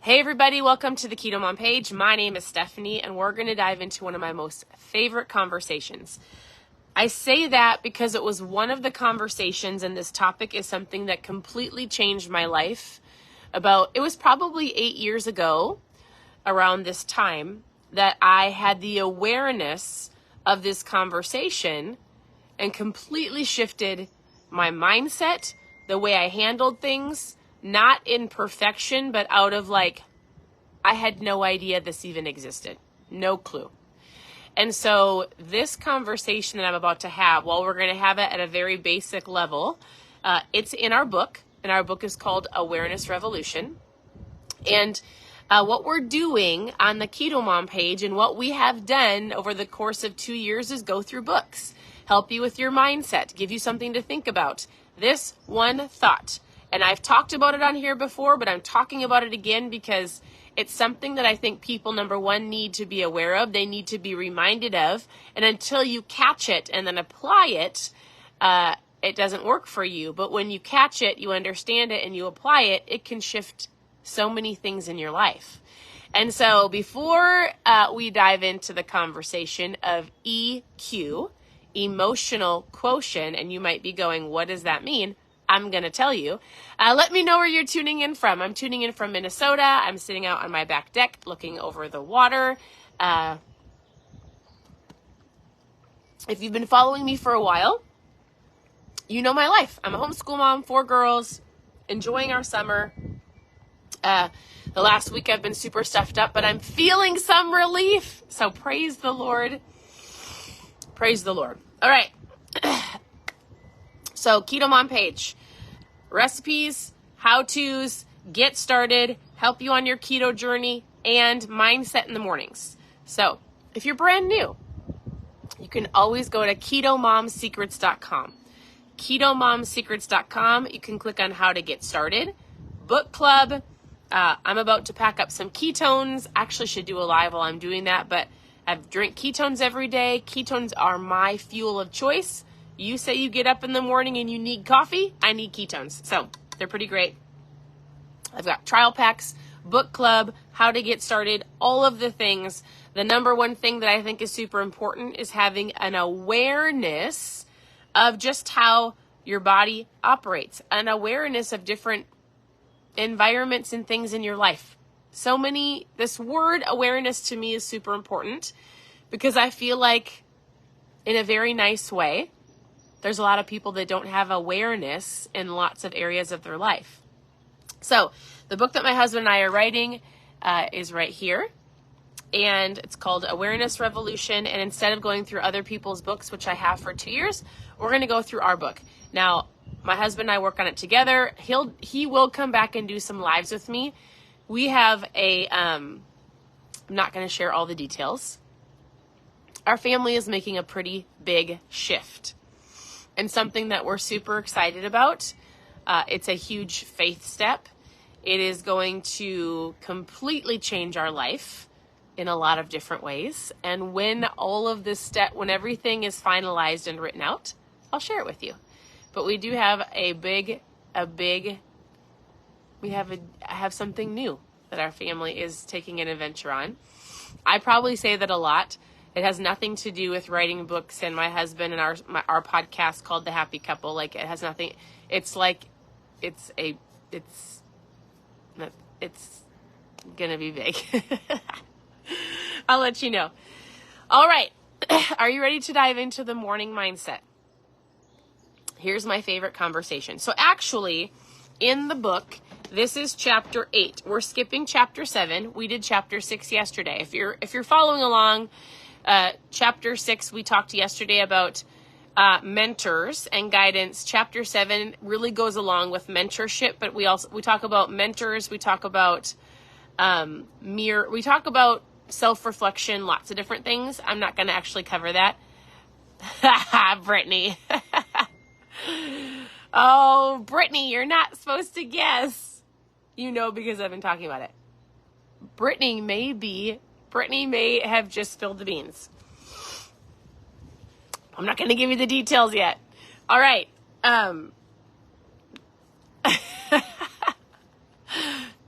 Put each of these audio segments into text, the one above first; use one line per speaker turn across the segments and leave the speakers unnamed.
Hey everybody, welcome to the Keto Mom page. My name is Stephanie and we're going to dive into one of my most favorite conversations. I say that because it was one of the conversations, and this topic is something that completely changed my life. It was probably 8 years ago around this time that I had the awareness of this conversation and completely shifted my mindset, the way I handled things. Not in perfection, but out of I had no idea this even existed. No clue. And so this conversation that I'm about to have, we're going to have it at a very basic level. It's in our book, and our book is called Awareness Revolution. And what we're doing on the Keto Mom page and what we have done over the course of 2 years is go through books, help you with your mindset, give you something to think about. This one thought. And I've talked about it on here before, but I'm talking about it again because it's something that I think people, number one, need to be aware of. They need to be reminded of. And until you catch it and then apply it, it doesn't work for you. But when you catch it, you understand it, and you apply it, it can shift so many things in your life. And so before we dive into the conversation of EQ, Emotional Quotient, and you might be going, what does that mean? I'm going to tell you. Let me know where you're tuning in from. I'm tuning in from Minnesota. I'm sitting out on my back deck looking over the water. If you've been following me for a while, you know my life. I'm a homeschool mom, 4 girls, enjoying our summer. The last week I've been super stuffed up, but I'm feeling some relief. So praise the Lord. Praise the Lord. All right. So Keto Mom page, recipes, how-tos, get started, help you on your keto journey, and mindset in the mornings. So if you're brand new, you can always go to KetoMomSecrets.com. KetoMomSecrets.com. You can click on how to get started. Book club. I'm about to pack up some ketones. Actually should do a live while I'm doing that, but I drink ketones every day. Ketones are my fuel of choice. You say you get up in the morning and you need coffee, I need ketones. So they're pretty great. I've got trial packs, book club, how to get started, all of the things. The number one thing that I think is super important is having an awareness of just how your body operates, an awareness of different environments and things in your life. This word awareness to me is super important because I feel like in a very nice way, there's a lot of people that don't have awareness in lots of areas of their life. So the book that my husband and I are writing is right here, and it's called Awareness Revolution. And instead of going through other people's books, which I have for 2 years, we're going to go through our book. Now, my husband and I work on it together. He will come back and do some lives with me. We have I'm not going to share all the details. Our family is making a pretty big shift. And something that we're super excited about. It's a huge faith step. It is going to completely change our life in a lot of different ways. And when when everything is finalized and written out, I'll share it with you. But we do have I have something new that our family is taking an adventure on. I probably say that a lot. It has nothing to do with writing books and my husband and our podcast called The Happy Couple. It has nothing. It's going to be big. I'll let you know. All right. Are you ready to dive into the morning mindset? Here's my favorite conversation. So actually, in the book, this is chapter 8. We're skipping chapter 7. We did chapter 6 yesterday. If you're following along, chapter 6, we talked yesterday about mentors and guidance. Chapter 7 really goes along with mentorship, but we talk about mentors. We talk about we talk about self-reflection, lots of different things. I'm not going to actually cover that. Brittany. Oh, Brittany, you're not supposed to guess. You know, because I've been talking about it. Brittany may have just spilled the beans. I'm not going to give you the details yet. All right.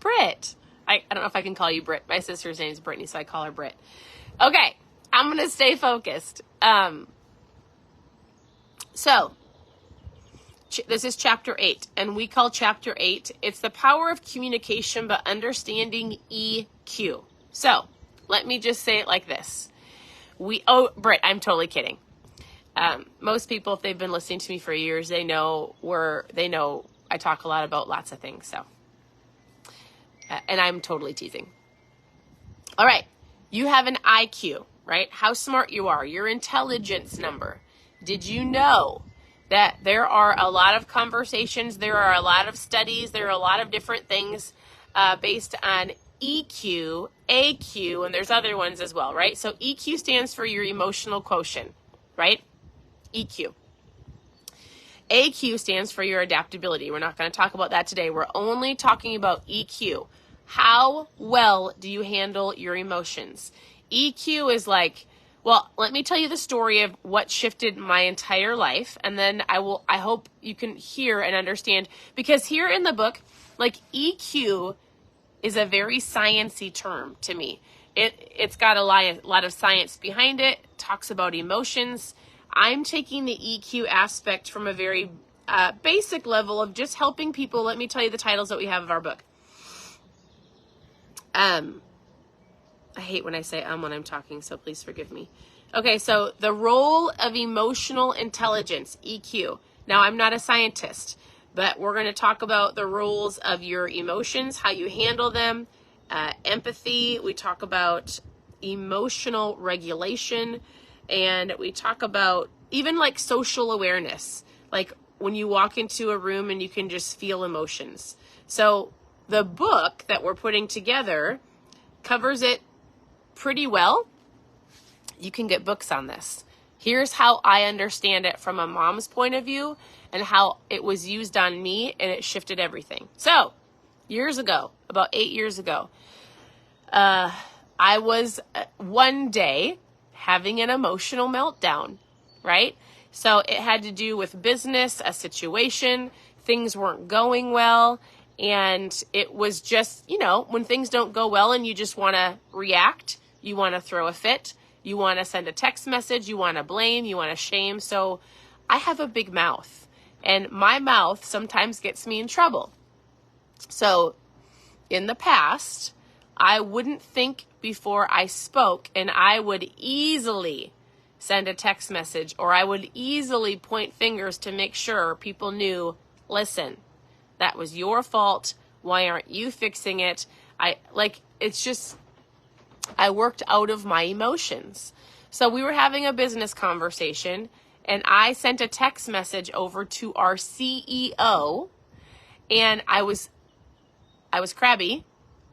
Britt, I don't know if I can call you Britt. My sister's name is Brittany, so I call her Britt. Okay, I'm going to stay focused. So this is chapter 8, and we call chapter 8, it's the power of communication, but understanding EQ. So let me just say it like this. Britt, I'm totally kidding. Most people, if they've been listening to me for years, they know I talk a lot about lots of things. So, and I'm totally teasing. All right. You have an IQ, right? How smart you are, your intelligence number. Did you know that there are a lot of conversations, there are a lot of studies, there are a lot of different things based on EQ, AQ, and there's other ones as well, right? So EQ stands for your emotional quotient, right? EQ. AQ stands for your adaptability. We're not going to talk about that today. We're only talking about EQ. How well do you handle your emotions? EQ is like, well, let me tell you the story of what shifted my entire life, and then I hope you can hear and understand, because here in the book, like, EQ is a very sciencey term to me. It's got a lot of science behind it, talks about emotions. I'm taking the EQ aspect from a very basic level of just helping people. Let me tell you the titles that we have of our book. I hate when I say when I'm talking, so please forgive me. Okay, so the role of emotional intelligence, EQ. Now, I'm not a scientist, but we're going to talk about the roles of your emotions, how you handle them, empathy. We talk about emotional regulation, and we talk about even like social awareness, like when you walk into a room and you can just feel emotions. So the book that we're putting together covers it pretty well. You can get books on this. Here's how I understand it from a mom's point of view and how it was used on me, and it shifted everything. So years ago, about 8 years ago, I was one day having an emotional meltdown, right? So it had to do with business, a situation, things weren't going well. And it was just, when things don't go well and you just want to react, you want to throw a fit, you want to send a text message, you want to blame, you want to shame. So I have a big mouth, and my mouth sometimes gets me in trouble. So in the past, I wouldn't think before I spoke, and I would easily send a text message, or I would easily point fingers to make sure people knew, listen, that was your fault. Why aren't you fixing it? I worked out of my emotions. So we were having a business conversation, and I sent a text message over to our CEO, and I was crabby.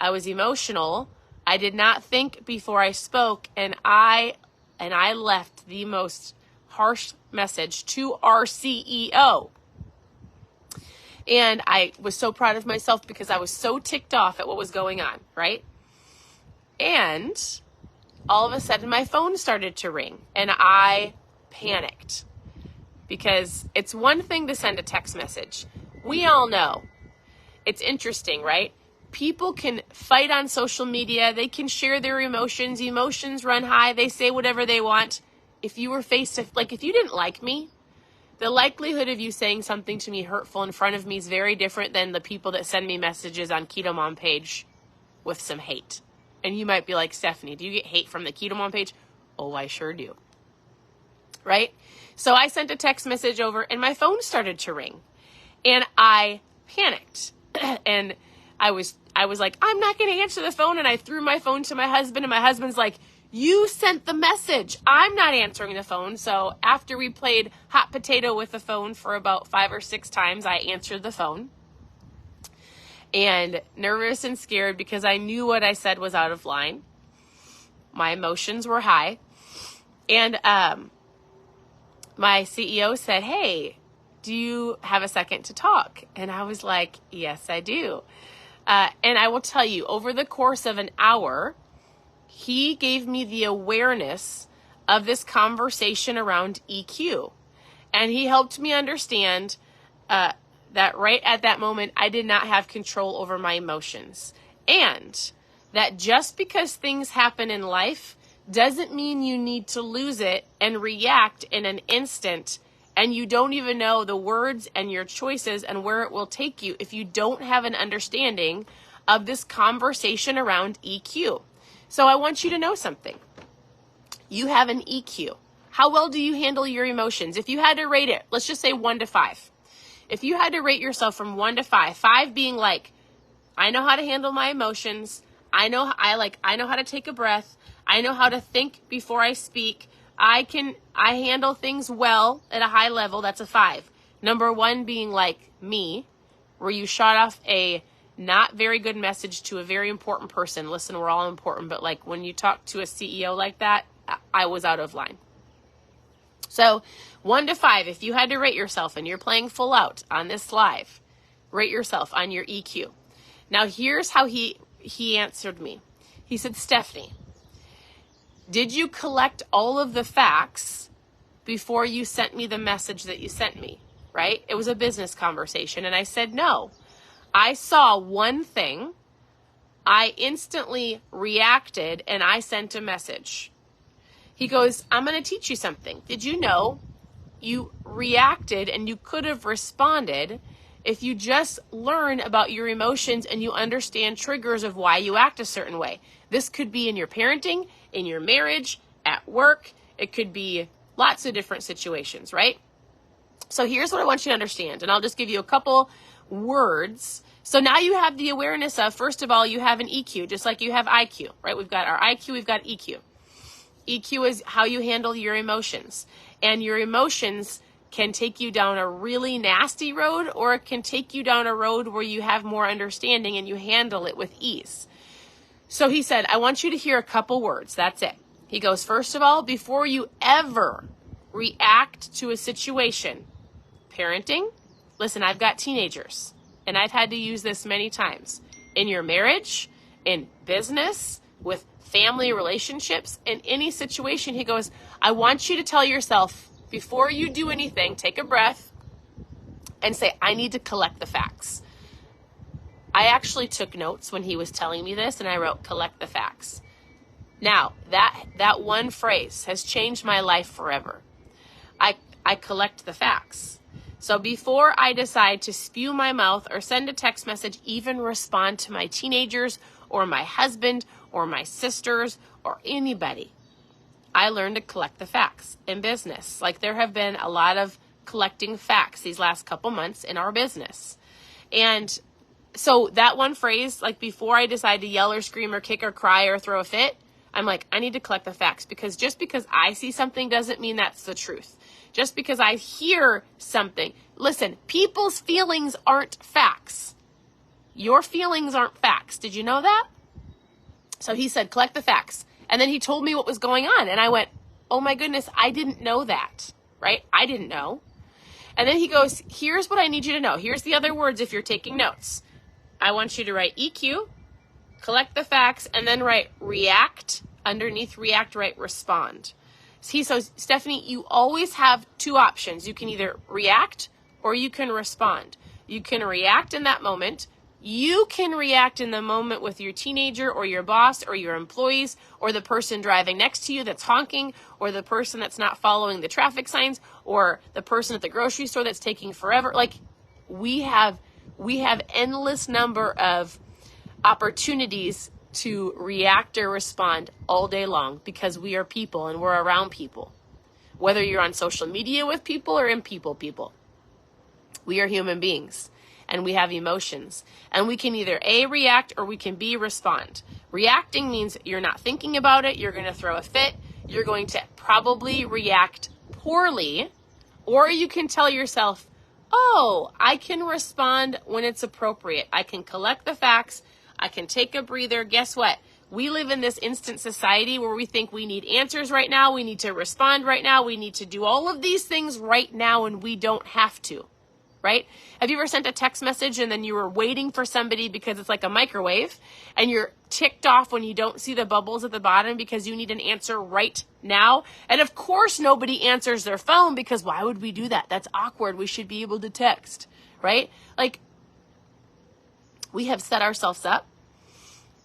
I was emotional. I did not think before I spoke, and I left the most harsh message to our CEO. And I was so proud of myself because I was so ticked off at what was going on, right? And all of a sudden my phone started to ring, and I panicked, because it's one thing to send a text message. We all know. It's interesting, right? People can fight on social media. They can share their emotions. Emotions run high. They say whatever they want. If you were if you didn't like me, the likelihood of you saying something to me hurtful in front of me is very different than the people that send me messages on Keto Mom page with some hate. And you might be like, Stephanie, do you get hate from the Keto Mom page? Oh, I sure do. Right? So I sent a text message over, and my phone started to ring, and I panicked. And I was like, I'm not going to answer the phone. And I threw my phone to my husband, and my husband's like, you sent the message. I'm not answering the phone. So after we played hot potato with the phone for about 5 or 6 times, I answered the phone, and nervous and scared because I knew what I said was out of line. My emotions were high. And my CEO said, hey, do you have a second to talk? And I was like, yes, I do. And I will tell you, over the course of an hour, he gave me the awareness of this conversation around EQ. And he helped me understand that right at that moment, I did not have control over my emotions. And that just because things happen in life doesn't mean you need to lose it and react in an instant, and you don't even know the words and your choices and where it will take you if you don't have an understanding of this conversation around EQ. So I want you to know something. You have an EQ. How well do you handle your emotions? If you had to rate it, let's just say 1 to 5. If you had to rate yourself from 1 to 5, 5 being like, I know how to handle my emotions. I know how to take a breath. I know how to think before I speak. I handle things well at a high level. That's a 5. Number 1 being like me, where you shot off a not very good message to a very important person. Listen, we're all important, but like when you talk to a CEO like that, I was out of line. So 1 to 5, if you had to rate yourself and you're playing full out on this live, rate yourself on your EQ. Now here's how he answered me. He said, Stephanie, did you collect all of the facts before you sent me the message that you sent me, right? It was a business conversation. And I said, no. I saw one thing. I instantly reacted and I sent a message. He goes, I'm going to teach you something. Did you know you reacted and you could have responded if you just learn about your emotions and you understand triggers of why you act a certain way? This could be in your parenting, in your marriage, at work. It could be lots of different situations, right? So here's what I want you to understand, and I'll just give you a couple words. So now you have the awareness of, first of all, you have an EQ, just like you have IQ, right? We've got our IQ, we've got EQ. EQ is how you handle your emotions, and your emotions can take you down a really nasty road, or it can take you down a road where you have more understanding and you handle it with ease. So he said, I want you to hear a couple words. That's it. He goes, first of all, before you ever react to a situation, parenting, listen, I've got teenagers, and I've had to use this many times in your marriage, in business, with family relationships, in any situation. He goes, I want you to tell yourself, before you do anything, take a breath and say, I need to collect the facts. I actually took notes when he was telling me this, and I wrote, collect the facts. Now, that one phrase has changed my life forever. I collect the facts. So before I decide to spew my mouth or send a text message, even respond to my teenagers or my husband or my sisters or anybody, I learned to collect the facts in business. Like, there have been a lot of collecting facts these last couple months in our business. And so that one phrase, like before I decide to yell or scream or kick or cry or throw a fit, I'm like, I need to collect the facts, because just because I see something doesn't mean that's the truth. Just because I hear something. Listen, people's feelings aren't facts. Your feelings aren't facts. Did you know that? So he said, collect the facts. And then he told me what was going on. And I went, oh my goodness, I didn't know that, right? I didn't know. And then he goes, here's what I need you to know. Here's the other words if you're taking notes. I want you to write EQ, collect the facts, and then write react. Underneath react, write respond. So Stephanie, you always have two options. You can either react or you can respond. You can react in that moment. You can react in the moment with your teenager or your boss or your employees or the person driving next to you that's honking, or the person that's not following the traffic signs, or the person at the grocery store that's taking forever. Like, we have endless number of opportunities to react or respond all day long, because we are people and we're around people. Whether you're on social media with people or in people, we are human beings and we have emotions, and we can either A, react, or we can B, respond. Reacting means you're not thinking about it. You're going to throw a fit. You're going to probably react poorly, or you can tell yourself, oh, I can respond when it's appropriate. I can collect the facts. I can take a breather. Guess what? We live in this instant society where we think we need answers right now. We need to respond right now. We need to do all of these things right now, and we don't have to, right? Have you ever sent a text message and then you were waiting for somebody because it's like a microwave, and you're ticked off when you don't see the bubbles at the bottom because you need an answer right now? And of course nobody answers their phone, because why would we do that? That's awkward. We should be able to text, right? Like, we have set ourselves up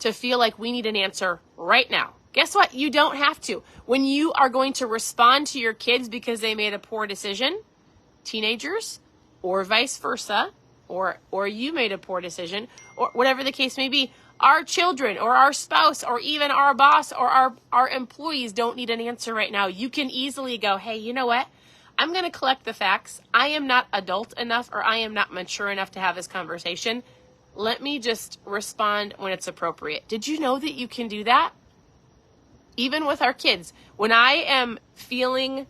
to feel like we need an answer right now. Guess what? You don't have to. When you are going to respond to your kids because they made a poor decision, teenagers, or vice versa, or you made a poor decision, or whatever the case may be, our children or our spouse or even our boss or our employees don't need an answer right now. You can easily go, hey, you know what? I'm going to collect the facts. I am not adult enough or I am not mature enough to have this conversation. Let me just respond when it's appropriate. Did you know that you can do that? Even with our kids. When I am feeling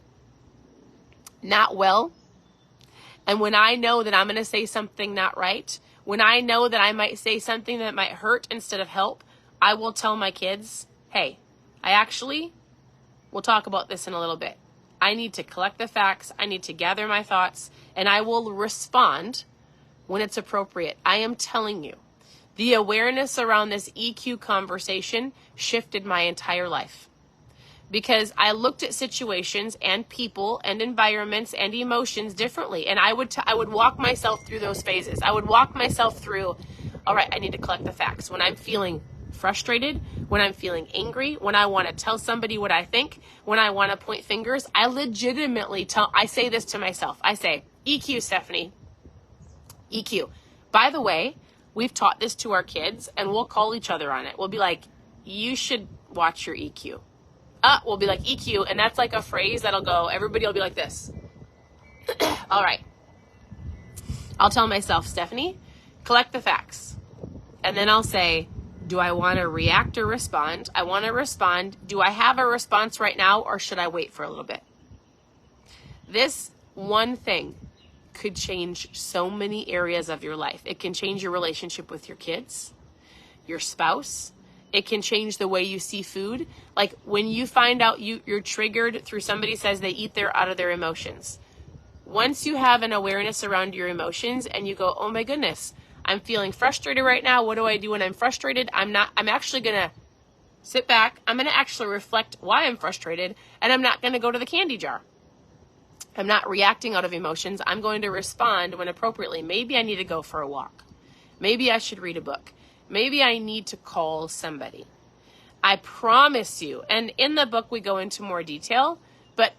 not well, and when I know that I'm going to say something not right, when I know that I might say something that might hurt instead of help, I will tell my kids, hey, we'll talk about this in a little bit. I need to collect the facts. I need to gather my thoughts, and I will respond when it's appropriate. I am telling you, the awareness around this EQ conversation shifted my entire life, because I looked at situations and people and environments and emotions differently. And I would walk myself through those phases. I would walk myself through, all right, I need to collect the facts. When I'm feeling frustrated, when I'm feeling angry, when I want to tell somebody what I think, when I want to point fingers, I legitimately I say this to myself. I say, EQ, Stephanie, EQ. By the way, we've taught this to our kids and we'll call each other on it. We'll be like, you should watch your EQ. We'll be like EQ, and that's like a phrase that'll go, everybody will be like this. All right. I'll tell myself, Stephanie, collect the facts. And then I'll say, do I want to react or respond? I want to respond. Do I have a response right now, or should I wait for a little bit? This one thing could change so many areas of your life. It can change your relationship with your kids, your spouse. It can change the way you see food. Like when you find out you're triggered through somebody says they eat out of their emotions. Once you have an awareness around your emotions and you go, oh my goodness, I'm feeling frustrated right now. What do I do when I'm frustrated? I'm actually going to sit back. I'm going to actually reflect why I'm frustrated, and I'm not going to go to the candy jar. I'm not reacting out of emotions. I'm going to respond when appropriately. Maybe I need to go for a walk. Maybe I should read a book. Maybe I need to call somebody. I promise you, and in the book we go into more detail, but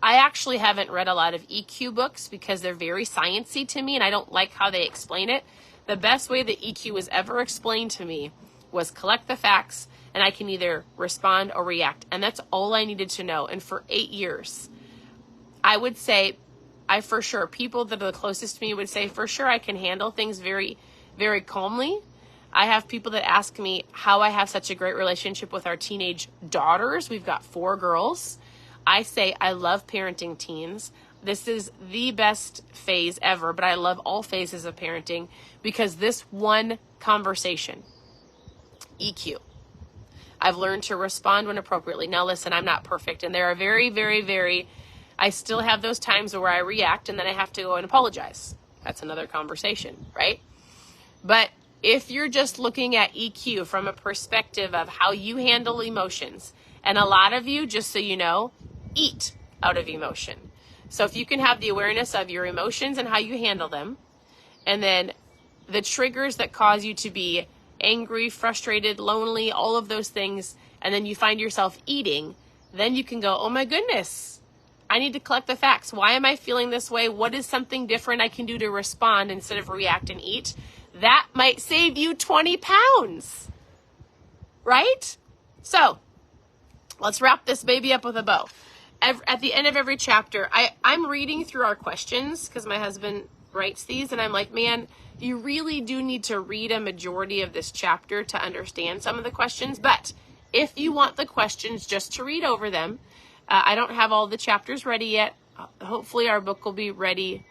I actually haven't read a lot of EQ books because they're very sciencey to me and I don't like how they explain it. The best way that EQ was ever explained to me was collect the facts and I can either respond or react. And that's all I needed to know. And for 8 years, I would say, for sure, people that are the closest to me would say, for sure, I can handle things very, very calmly. I have people that ask me how I have such a great relationship with our teenage daughters. We've got 4 girls. I say I love parenting teens. This is the best phase ever, but I love all phases of parenting because this one conversation, EQ, I've learned to respond when appropriately. Now listen, I'm not perfect, and there are very, very, very, I still have those times where I react and then I have to go and apologize. That's another conversation, right? But if you're just looking at EQ from a perspective of how you handle emotions, and a lot of you, just so you know, eat out of emotion. So if you can have the awareness of your emotions and how you handle them, and then the triggers that cause you to be angry, frustrated, lonely, all of those things, and then you find yourself eating, then you can go, oh my goodness, I need to collect the facts. Why am I feeling this way? What is something different I can do to respond instead of react and eat? That might save you 20 pounds, right? So let's wrap this baby up with a bow. At the end of every chapter, I'm reading through our questions because my husband writes these, and I'm like, man, you really do need to read a majority of this chapter to understand some of the questions. But if you want the questions just to read over them, I don't have all the chapters ready yet. Hopefully our book will be ready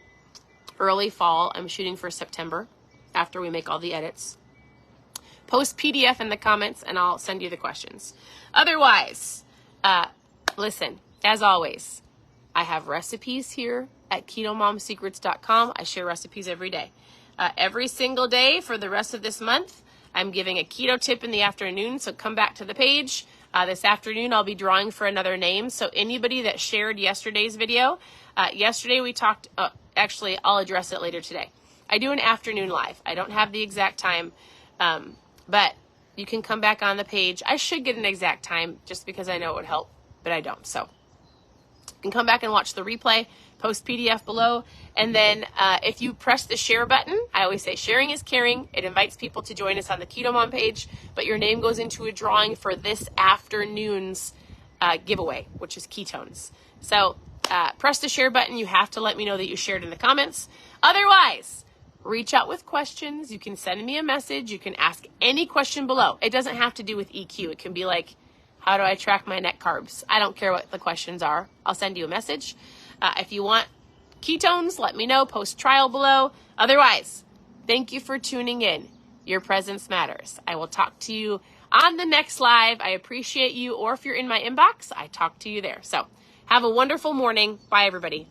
early fall. I'm shooting for September after we make all the edits. Post PDF in the comments and I'll send you the questions. Otherwise, listen, as always, I have recipes here at KetoMomSecrets.com. I share recipes every day. Every single day for the rest of this month, I'm giving a keto tip in the afternoon, so come back to the page. This afternoon, I'll be drawing for another name. So anybody that shared yesterday's video, yesterday we talked, actually, I'll address it later today. I do an afternoon live. I don't have the exact time. But you can come back on the page. I should get an exact time just because I know it would help, but I don't. So you can come back and watch the replay, post PDF below. And then if you press the share button, I always say sharing is caring. It invites people to join us on the Keto Mom page, but your name goes into a drawing for this afternoon's giveaway, which is ketones. So press the share button. You have to let me know that you shared in the comments. Otherwise, reach out with questions. You can send me a message. You can ask any question below. It doesn't have to do with EQ. It can be like, how do I track my net carbs? I don't care what the questions are. I'll send you a message. If you want ketones, let me know. Post trial below. Otherwise, thank you for tuning in. Your presence matters. I will talk to you on the next live. I appreciate you. Or if you're in my inbox, I talk to you there. So have a wonderful morning. Bye, everybody.